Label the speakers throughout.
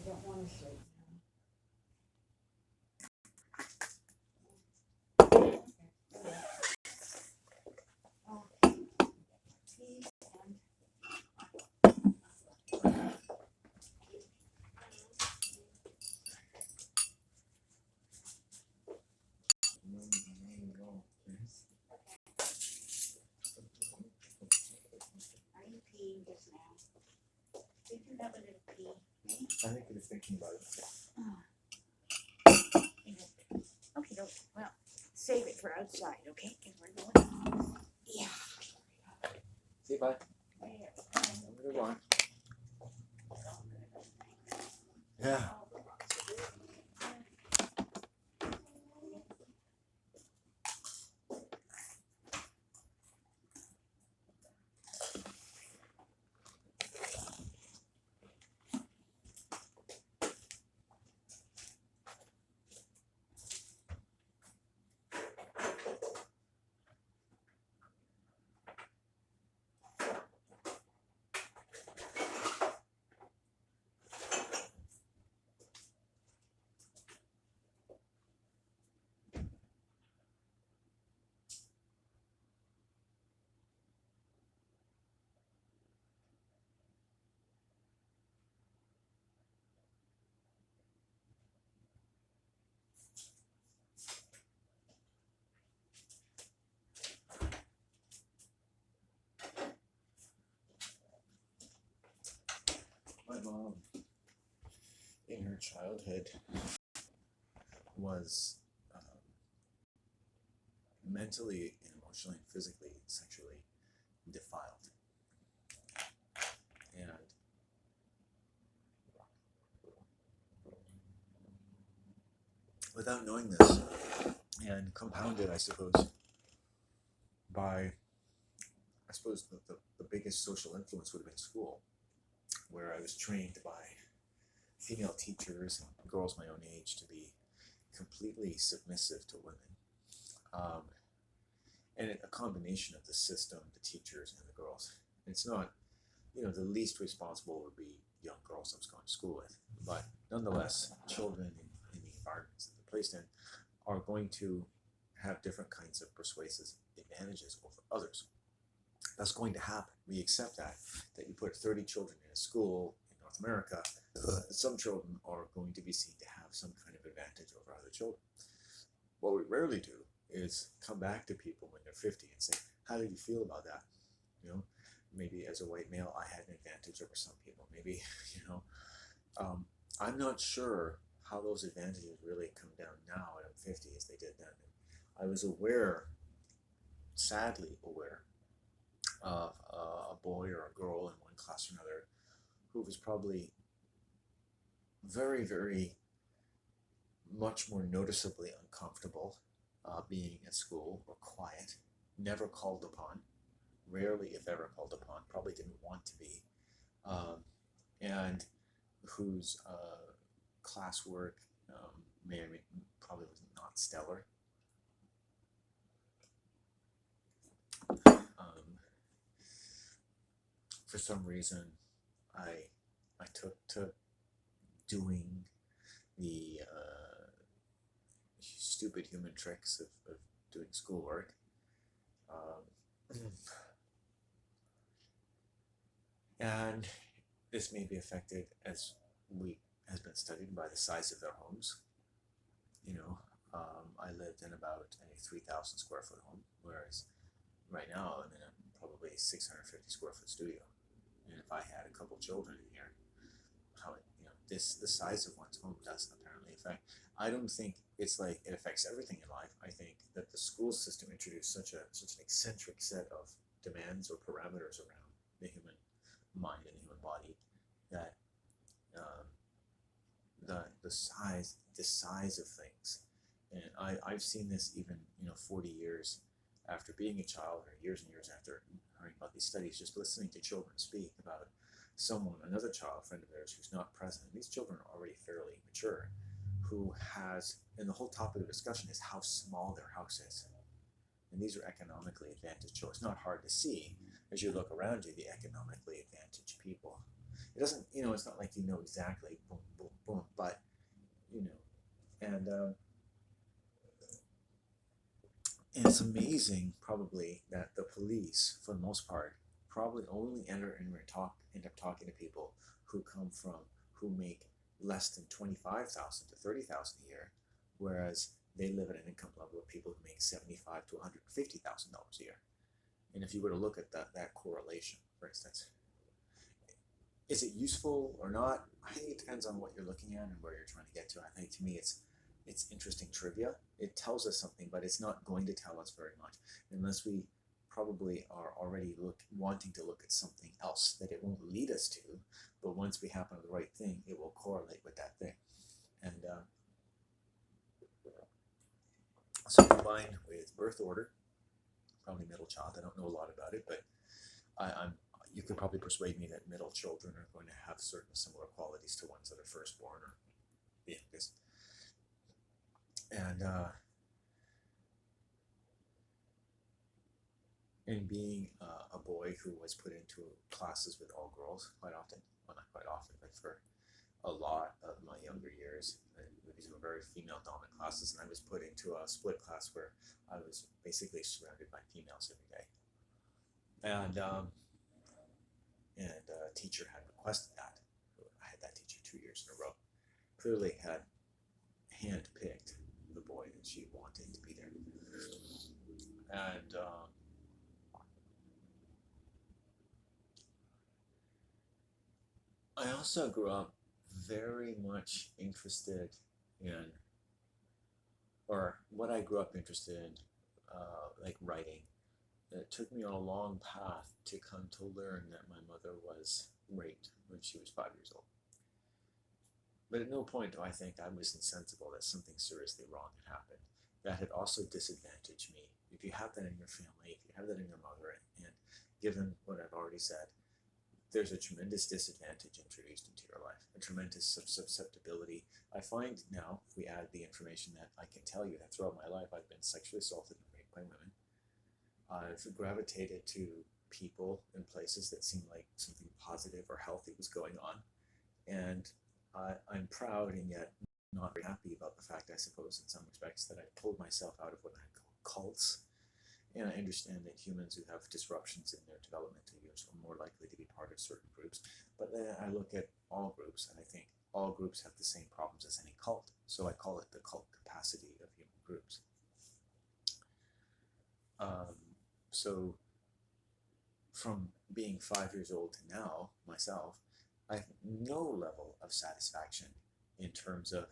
Speaker 1: don't want to sleep now. Tea and are you peeing just now? Did you have a little pee?
Speaker 2: I think he was thinking about it.
Speaker 1: Okay, well, save it for outside, okay? Because we're going. Yeah.
Speaker 2: Say bye.
Speaker 1: There.
Speaker 2: Have a good one. Yeah. My mom, in her childhood, was mentally, emotionally, physically, sexually defiled. And without knowing this, and compounded, I suppose, by, the biggest social influence would have been school, where I was trained by female teachers and girls my own age to be completely submissive to women. And a combination of the system, the teachers, and the girls. It's not, the least responsible would be young girls I was going to school with. But nonetheless, children in the environments that they're placed in are going to have different kinds of persuasive advantages over others. That's going to happen. We accept that you put 30 children in a school in North America, some children are going to be seen to have some kind of advantage over other children. What we rarely do is come back to people when they're 50 and say, how did you feel about that? Maybe as a white male, I had an advantage over some people. Maybe, I'm not sure how those advantages really come down now at 50 as they did then. I was sadly aware of a boy or a girl in one class or another who was probably very, very much more noticeably uncomfortable being at school or quiet, never called upon, rarely if ever called upon, probably didn't want to be, and whose classwork probably was not stellar. For some reason, I took to doing the stupid human tricks of doing schoolwork. And this may be affected, as has been studied, by the size of their homes. I lived in about a 3,000 square foot home, whereas right now I'm in a probably 650 square foot studio. And if I had a couple children in here, the size of one's home does apparently affect. I don't think it's like it affects everything in life. I think that the school system introduced such an eccentric set of demands or parameters around the human mind and the human body that the size of things. And I've seen this even 40 years after being a child, or years and years after hearing about these studies, just listening to children speak about another child friend of theirs who's not present. These children are already fairly mature, and the whole topic of discussion is how small their house is. And these are economically advantaged children. It's not hard to see as you look around you, the economically advantaged people. It doesn't, it's not like you know exactly, boom, boom, boom. But and it's amazing probably that the police, for the most part, probably only end up talking to people who come from who make less than 25,000 to 30,000 a year, whereas they live at an income level of people who make 75 to $150,000 a year. And if you were to look at that correlation, for instance, is it useful or not? I think it depends on what you're looking at and where you're trying to get to. I think to me it's interesting trivia. It tells us something, but it's not going to tell us very much unless we probably are already wanting to look at something else that it won't lead us to. But once we happen to the right thing, it will correlate with that thing. And so combined with birth order, probably middle child. I don't know a lot about it, but you could probably persuade me that middle children are going to have certain similar qualities to ones that are firstborn or the youngest. And being a boy who was put into classes with all girls quite often, well, not quite often, but for a lot of my younger years, these were very female-dominant classes, and I was put into a split class where I was basically surrounded by females every day. And a teacher had requested that. I had that teacher 2 years in a row. Clearly had handpicked the boy that she wanted to be there. And I also grew up very much interested in, or what I grew up interested in, like writing. It took me on a long path to come to learn that my mother was raped when she was 5 years old. But at no point do I think I was insensible that something seriously wrong had happened. That had also disadvantaged me. If you have that in your family, if you have that in your mother, and given what I've already said, there's a tremendous disadvantage introduced into your life, a tremendous susceptibility. I find now, if we add the information that I can tell you that throughout my life I've been sexually assaulted and raped by women. I've gravitated to people and places that seem like something positive or healthy was going on. And I'm proud and yet not very happy about the fact, I suppose, in some respects, that I pulled myself out of what I call cults. And I understand that humans who have disruptions in their developmental years are more likely to be part of certain groups. But then I look at all groups and I think all groups have the same problems as any cult. So I call it the cult capacity of human groups. So from being 5 years old to now, myself, I have no level of satisfaction in terms of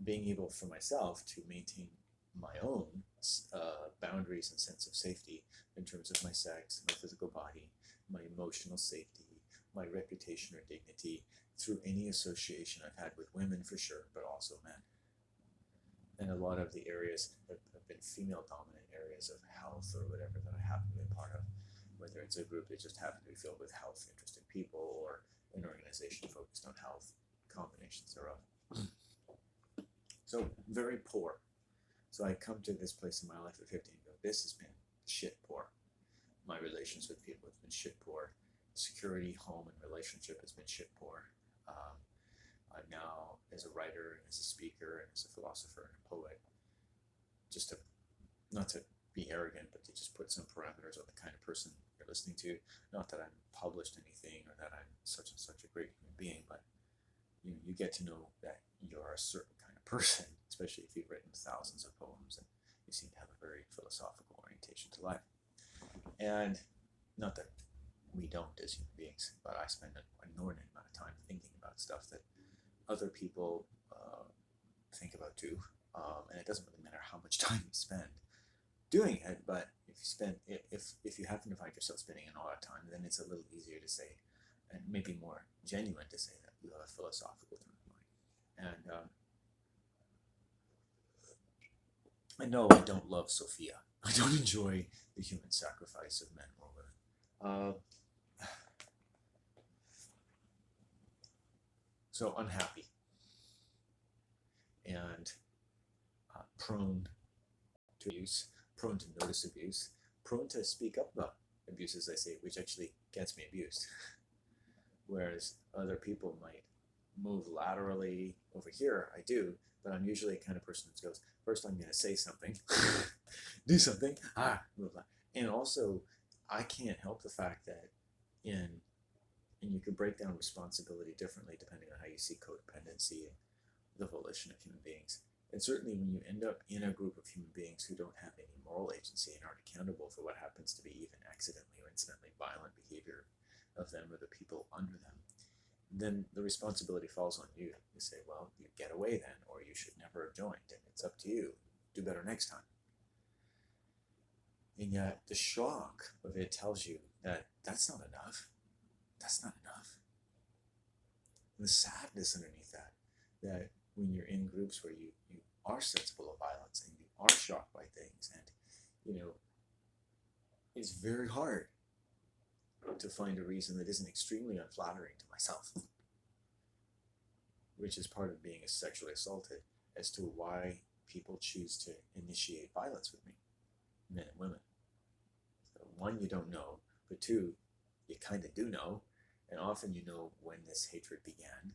Speaker 2: being able for myself to maintain my own boundaries and sense of safety in terms of my sex, my physical body, my emotional safety, my reputation or dignity through any association I've had with women for sure, but also men. And a lot of the areas have been female-dominant areas of health or whatever that I happen to be a part of, whether it's a group that just happens to be filled with health-interested people or an organization focused on health, combinations thereof. So very poor. So I come to this place in my life at 15 and go, this has been shit poor. My relations with people have been shit poor. Security, home, and relationship has been shit poor. I'm now, as a writer, and as a speaker, and as a philosopher and a poet, just to, not to be arrogant, but to just put some parameters on the kind of person you're listening to. Not that I'm published anything or that I'm such and such a great human being, but you get to know that you're a certain kind of person, especially if you've written thousands of poems and you seem to have a very philosophical orientation to life. And not that we don't as human beings, but I spend an inordinate amount of time thinking about stuff that other people think about too. And it doesn't really matter how much time you spend doing it, but if you happen to find yourself spending a lot of time, then it's a little easier to say, and maybe more genuine to say that you have a philosophical turn of mind. And no, I don't love Sophia. I don't enjoy the human sacrifice of men or women. So unhappy and prone to abuse, prone to notice abuse, prone to speak up about abuse, as I say, which actually gets me abused. Whereas other people might move laterally over here, I do, but I'm usually the kind of person who goes, first I'm going to say something, do something, move laterally. And also, I can't help the fact that and you could break down responsibility differently depending on how you see codependency and the volition of human beings. And certainly when you end up in a group of human beings who don't have any moral agency and aren't accountable for what happens to be even accidentally or incidentally violent behavior of them or the people under them, then the responsibility falls on you. You say, well, you get away then, or you should never have joined, and it's up to you. Do better next time. And yet the shock of it tells you that that's not enough. That's not enough. And the sadness underneath that when you're in groups where you are sensible of violence and you are shocked by things, and it's very hard to find a reason that isn't extremely unflattering to myself, which is part of being sexually assaulted, as to why people choose to initiate violence with me, men and women. So one, you don't know, but two, you kind of do know, and often you know when this hatred began.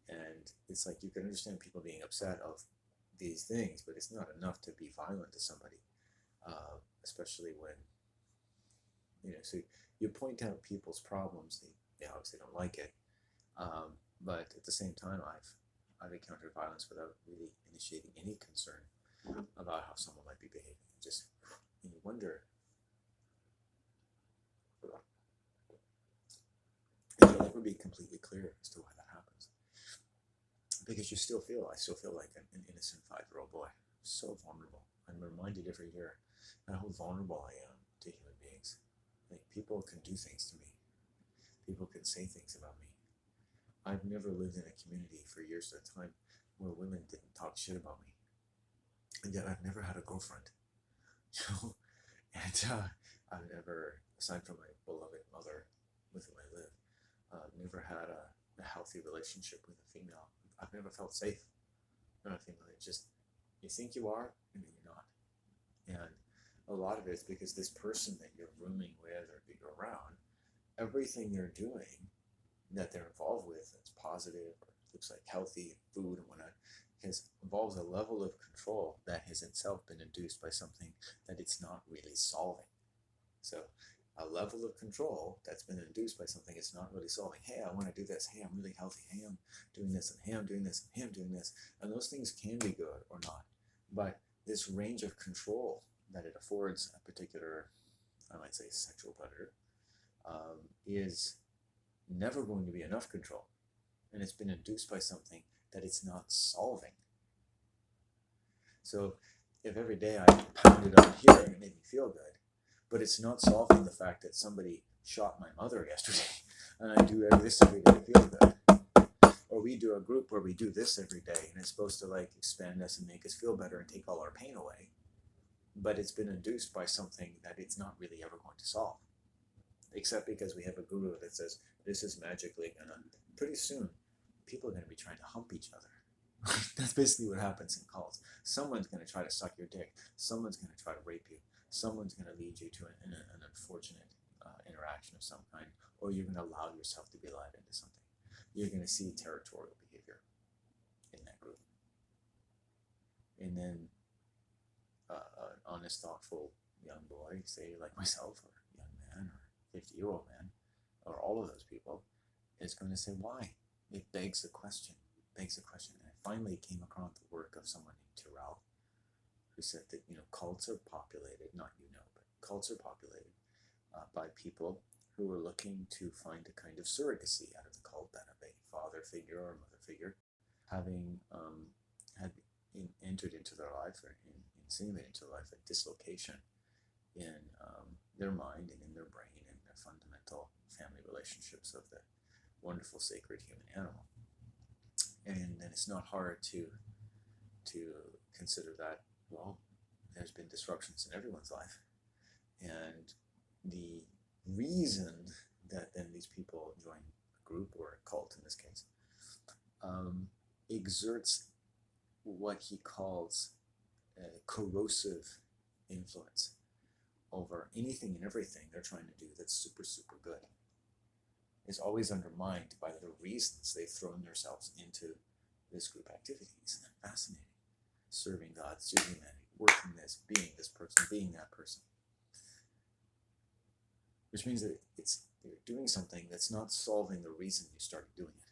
Speaker 2: And it's like you can understand people being upset of these things, but it's not enough to be violent to somebody, especially when, so you point out people's problems, they obviously don't like it, but at the same time, I've encountered violence without really initiating any concern about how someone might be behaving. Just, you wonder, it'll never be completely clear as to why that happens. Because I still feel like an innocent 5-year-old boy, so vulnerable. I'm reminded every year how vulnerable I am to human beings. Like, people can do things to me. People can say things about me. I've never lived in a community for years at a time where women didn't talk shit about me. And yet I've never had a girlfriend. And I've never, aside from my beloved mother with whom I live, never had a healthy relationship with a female. I've never felt safe. Not a female. It's just, you think you are, and then you're not. And a lot of it is because this person that you're rooming with or that you're around, everything they're doing that they're involved with that's positive or looks like healthy food and whatnot involves a level of control that has itself been induced by something that it's not really solving. So a level of control that's been induced by something it's not really solving. Hey, I want to do this. Hey, I'm really healthy. Hey, I'm doing this. And hey, I'm doing this. And hey, I'm doing this. And those things can be good or not. But this range of control that it affords a particular, I might say, sexual predator, is never going to be enough control. And it's been induced by something that it's not solving. So if every day I pounded up here and it made me feel good, but it's not solving the fact that somebody shot my mother yesterday, and I do this every day to feel good. Or we do a group where we do this every day, and it's supposed to like expand us and make us feel better and take all our pain away. But it's been induced by something that it's not really ever going to solve. Except because we have a guru that says, this is magically gonna, pretty soon, people are gonna be trying to hump each other. That's basically what happens in cults. Someone's gonna try to suck your dick. Someone's gonna try to rape you. Someone's going to lead you to an unfortunate interaction of some kind, or you're going to allow yourself to be led into something. You're going to see territorial behavior in that group. And then an honest, thoughtful young boy, say like myself, or young man, or 50-year-old man, or all of those people, is going to say, why? It begs the question. And I finally came across the work of someone named Tyrrell, who said that, cults are populated, but cults are populated by people who are looking to find a kind of surrogacy out of the cult, that of a father figure or mother figure, having entered into their life or insinuated into their life a dislocation in their mind and in their brain and their fundamental family relationships of the wonderful sacred human animal. And then it's not hard to consider that, well, there's been disruptions in everyone's life. And the reason that then these people join a group or a cult in this case exerts what he calls a corrosive influence over anything and everything they're trying to do that's super, super good. is always undermined by the reasons they've thrown themselves into this group activity. Isn't that fascinating? Serving God, serving humanity, working this person, being that person. Which means that you're doing something that's not solving the reason you started doing it.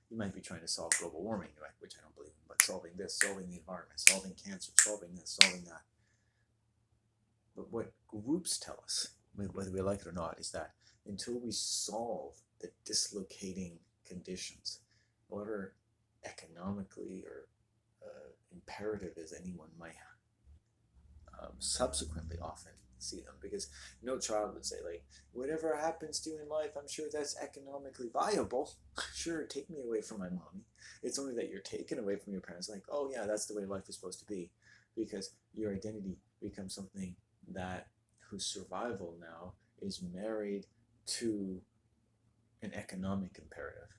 Speaker 2: You might be trying to solve global warming, which I don't believe in, but solving this, solving the environment, solving cancer, solving this, solving that. But what groups tell us, whether we like it or not, is that until we solve the dislocating conditions, however economically or imperative as anyone might subsequently often see them, because no child would say, like, whatever happens to you in life, I'm sure that's economically viable. Sure, take me away from my mommy. It's only that you're taken away from your parents, like, oh yeah, that's the way life is supposed to be, because your identity becomes something that whose survival now is married to an economic imperative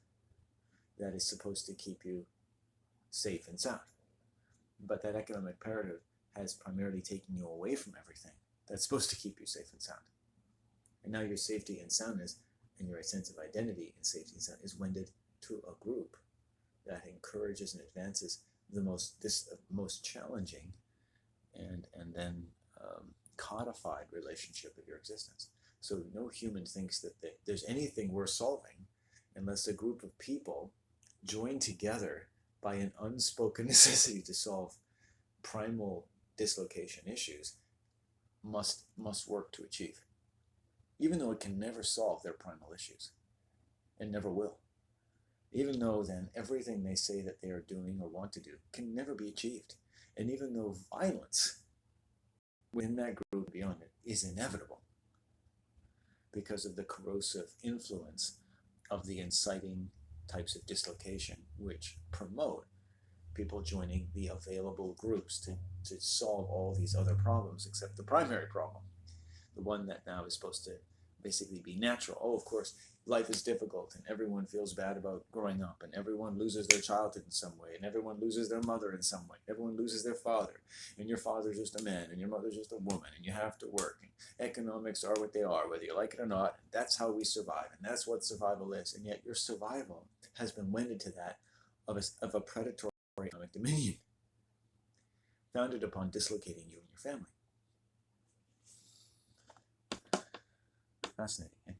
Speaker 2: that is supposed to keep you safe and sound. But that economic imperative has primarily taken you away from everything that's supposed to keep you safe and sound. And now your safety and soundness and your sense of identity and safety and sound is wedded to a group that encourages and advances the most challenging and then codified relationship of your existence. So no human thinks that there's anything worth solving unless a group of people join together by an unspoken necessity to solve primal dislocation issues must work to achieve, even though it can never solve their primal issues and never will, even though then everything they say that they are doing or want to do can never be achieved, and even though violence within that group beyond it is inevitable because of the corrosive influence of the inciting types of dislocation which promote people joining the available groups to solve all these other problems except the primary problem, the one that now is supposed to basically be natural. Oh, of course, life is difficult and everyone feels bad about growing up and everyone loses their childhood in some way and everyone loses their mother in some way. Everyone loses their father, and your father's just a man and your mother's just a woman and you have to work. And economics are what they are, whether you like it or not. That's how we survive, and that's what survival is. And yet your survival has been wedded to that of a predatory economic dominion founded upon dislocating you and your family. Fascinating, eh?